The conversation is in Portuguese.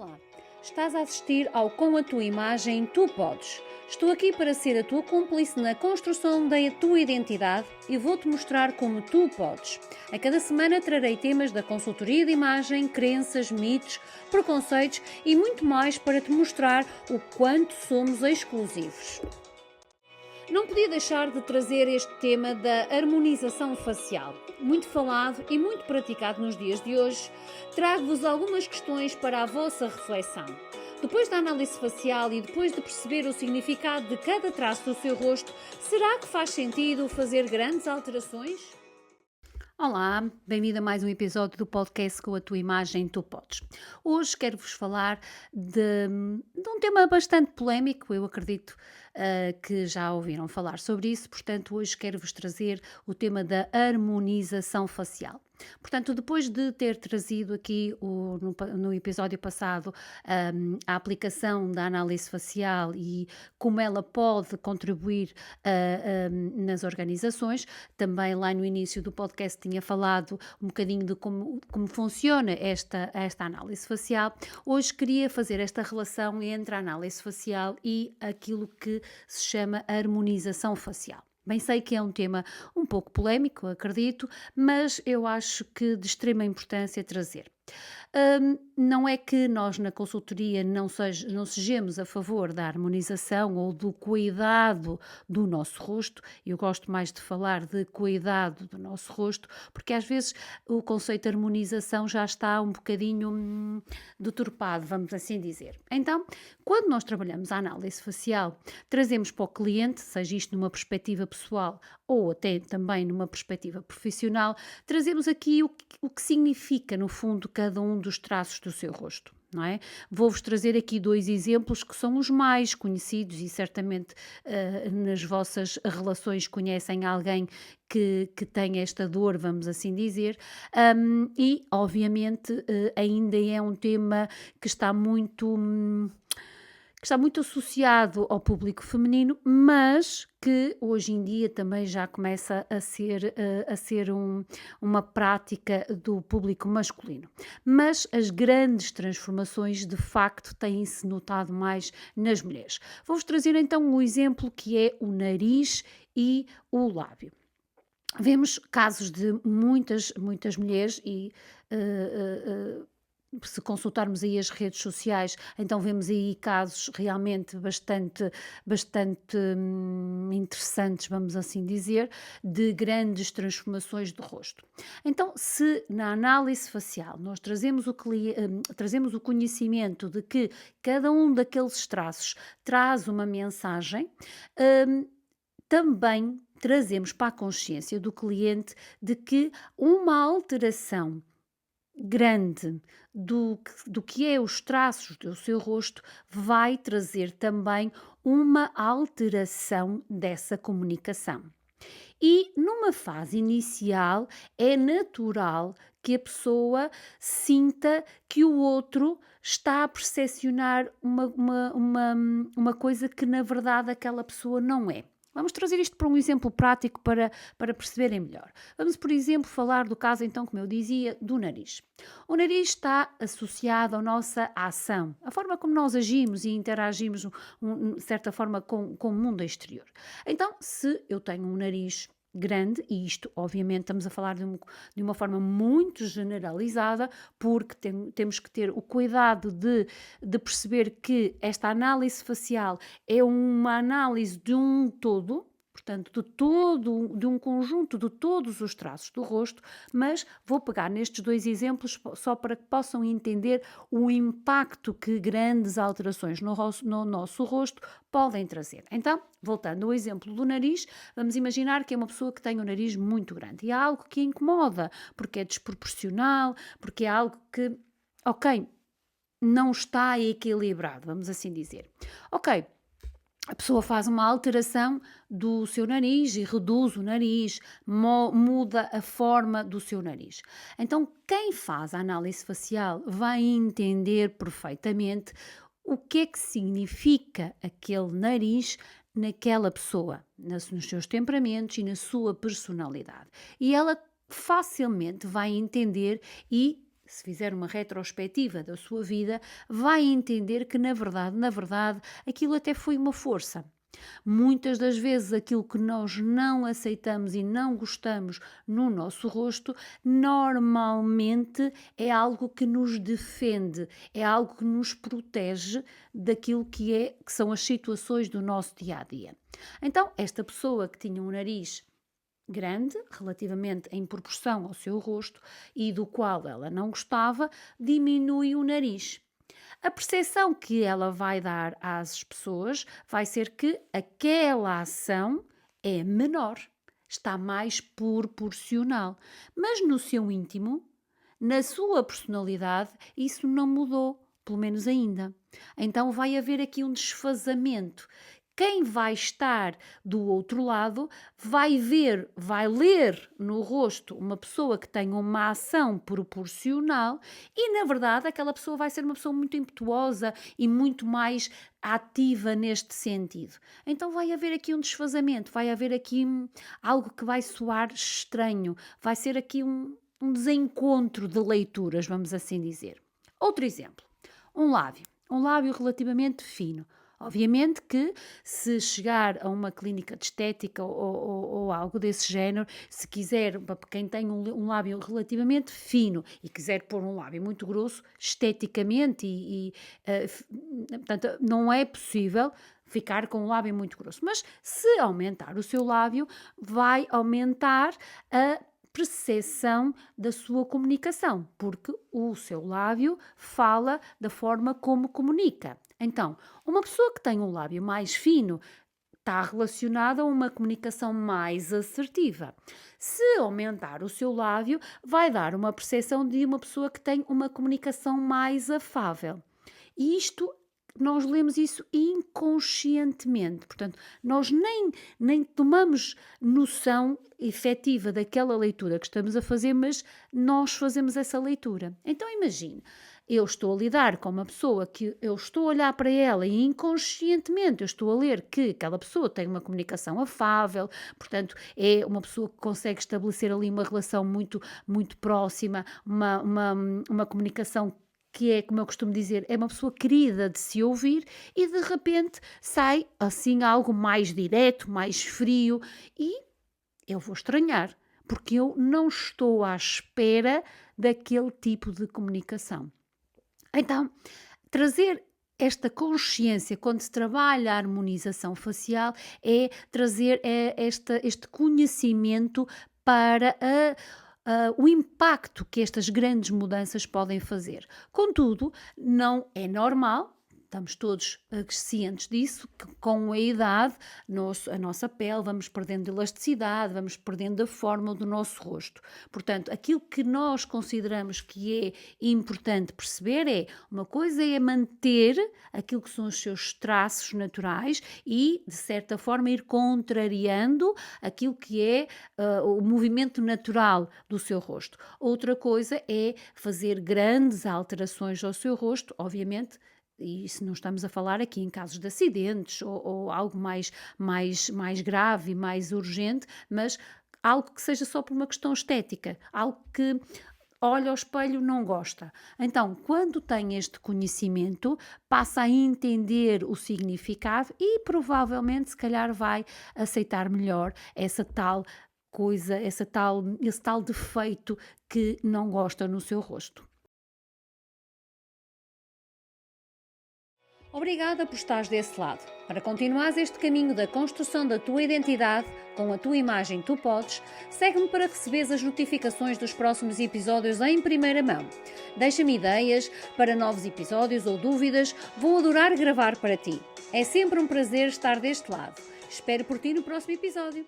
Olá, estás a assistir ao Com a Tua Imagem Tu Podes. Estou aqui para ser a tua cúmplice na construção da tua identidade e vou-te mostrar como tu podes. A cada semana trarei temas da consultoria de imagem, crenças, mitos, preconceitos e muito mais para te mostrar o quanto somos exclusivos. Não podia deixar de trazer este tema da harmonização facial. Muito falado e muito praticado nos dias de hoje, trago-vos algumas questões para a vossa reflexão. Depois da análise facial e depois de perceber o significado de cada traço do seu rosto, será que faz sentido fazer grandes alterações? Olá, bem-vindo a mais um episódio do podcast Com a Tua Imagem Tu Podes. Hoje quero-vos falar de um tema bastante polémico, eu acredito que já ouviram falar sobre isso, portanto hoje quero-vos trazer o tema da harmonização facial. Portanto, depois de ter trazido aqui no episódio passado a aplicação da análise facial e como ela pode contribuir nas organizações, também lá no início do podcast tinha falado um bocadinho de como funciona esta análise facial. Hoje queria fazer esta relação entre a análise facial e aquilo que se chama harmonização facial. Bem, sei que é um tema um pouco polémico, acredito, mas eu acho que de extrema importância trazer. Não é que nós na consultoria não sejamos a favor da harmonização ou do cuidado do nosso rosto. Eu gosto mais de falar de cuidado do nosso rosto, porque às vezes o conceito de harmonização já está um bocadinho deturpado, vamos assim dizer. Então, quando nós trabalhamos a análise facial, trazemos para o cliente, seja isto numa perspectiva pessoal ou até também numa perspectiva profissional, trazemos aqui o que significa, no fundo, cada um dos traços do seu rosto. Não é? Vou-vos trazer aqui dois exemplos que são os mais conhecidos e certamente nas vossas relações conhecem alguém que tem esta dor, vamos assim dizer, e obviamente ainda é um tema que está muito associado ao público feminino, mas que hoje em dia também já começa a ser uma prática do público masculino. Mas as grandes transformações, de facto, têm-se notado mais nas mulheres. Vou-vos trazer então um exemplo que é o nariz e o lábio. Vemos casos de muitas mulheres e se consultarmos aí as redes sociais, então vemos aí casos realmente bastante interessantes, vamos assim dizer, de grandes transformações do rosto. Então, se na análise facial nós trazemos o conhecimento de que cada um daqueles traços traz uma mensagem, também trazemos para a consciência do cliente de que uma alteração grande do que é os traços do seu rosto vai trazer também uma alteração dessa comunicação. E numa fase inicial é natural que a pessoa sinta que o outro está a percepcionar uma coisa que na verdade aquela pessoa não é. Vamos trazer isto para um exemplo prático para perceberem melhor. Vamos, por exemplo, falar do caso, então, como eu dizia, do nariz. O nariz está associado à nossa ação, a forma como nós agimos e interagimos, de certa forma, com o mundo exterior. Então, se eu tenho um nariz grande, e isto obviamente estamos a falar de uma forma muito generalizada, porque temos que ter o cuidado de perceber que esta análise facial é uma análise de um todo, portanto de um conjunto de todos os traços do rosto, mas vou pegar nestes dois exemplos só para que possam entender o impacto que grandes alterações no nosso rosto podem trazer. Então, voltando ao exemplo do nariz, vamos imaginar que é uma pessoa que tem um nariz muito grande e é algo que incomoda, porque é desproporcional, porque é algo que, ok, não está equilibrado, vamos assim dizer. Ok, a pessoa faz uma alteração do seu nariz e reduz o nariz, muda a forma do seu nariz. Então, quem faz a análise facial vai entender perfeitamente o que é que significa aquele nariz naquela pessoa, nos seus temperamentos e na sua personalidade. E ela facilmente vai entender e se fizer uma retrospectiva da sua vida, vai entender que na verdade, aquilo até foi uma força. Muitas das vezes aquilo que nós não aceitamos e não gostamos no nosso rosto, normalmente é algo que nos defende, é algo que nos protege daquilo que são as situações do nosso dia a dia. Então, esta pessoa que tinha um nariz grande, relativamente em proporção ao seu rosto, e do qual ela não gostava, diminui o nariz. A percepção que ela vai dar às pessoas vai ser que aquela ação é menor, está mais proporcional. Mas no seu íntimo, na sua personalidade, isso não mudou, pelo menos ainda. Então vai haver aqui um desfazamento. Quem vai estar do outro lado vai ver, vai ler no rosto uma pessoa que tem uma ação proporcional e, na verdade, aquela pessoa vai ser uma pessoa muito impetuosa e muito mais ativa neste sentido. Então vai haver aqui um desfazamento, vai haver aqui algo que vai soar estranho, vai ser aqui um desencontro de leituras, vamos assim dizer. Outro exemplo, um lábio relativamente fino. Obviamente que se chegar a uma clínica de estética ou algo desse género, se quiser, para quem tem um lábio relativamente fino e quiser pôr um lábio muito grosso, esteticamente portanto, não é possível ficar com um lábio muito grosso. Mas se aumentar o seu lábio, vai aumentar a percepção da sua comunicação, porque o seu lábio fala da forma como comunica. Então, uma pessoa que tem um lábio mais fino está relacionada a uma comunicação mais assertiva. Se aumentar o seu lábio, vai dar uma percepção de uma pessoa que tem uma comunicação mais afável. E nós lemos isso inconscientemente, portanto, nós nem tomamos noção efetiva daquela leitura que estamos a fazer, mas nós fazemos essa leitura. Então imagine, eu estou a lidar com uma pessoa que eu estou a olhar para ela e inconscientemente eu estou a ler que aquela pessoa tem uma comunicação afável, portanto é uma pessoa que consegue estabelecer ali uma relação muito, muito próxima, uma comunicação que é, como eu costumo dizer, é uma pessoa querida de se ouvir e de repente sai assim algo mais direto, mais frio e eu vou estranhar, porque eu não estou à espera daquele tipo de comunicação. Então, trazer esta consciência, quando se trabalha a harmonização facial, é trazer este conhecimento para o impacto que estas grandes mudanças podem fazer. Contudo, não é normal. Estamos todos cientes disso, que com a idade a nossa pele vamos perdendo elasticidade, vamos perdendo a forma do nosso rosto. Portanto, aquilo que nós consideramos que é importante perceber é, uma coisa é manter aquilo que são os seus traços naturais e, de certa forma, ir contrariando aquilo que é o movimento natural do seu rosto. Outra coisa é fazer grandes alterações ao seu rosto, obviamente. E se não estamos a falar aqui em casos de acidentes ou algo mais grave e mais urgente, mas algo que seja só por uma questão estética, algo que olha ao espelho não gosta. Então, quando tem este conhecimento, passa a entender o significado e provavelmente, se calhar, vai aceitar melhor essa tal coisa, esse tal defeito que não gosta no seu rosto. Obrigada por estares desse lado. Para continuares este caminho da construção da tua identidade, com a tua imagem tu podes, segue-me para receberes as notificações dos próximos episódios em primeira mão. Deixa-me ideias para novos episódios ou dúvidas, vou adorar gravar para ti. É sempre um prazer estar deste lado. Espero por ti no próximo episódio.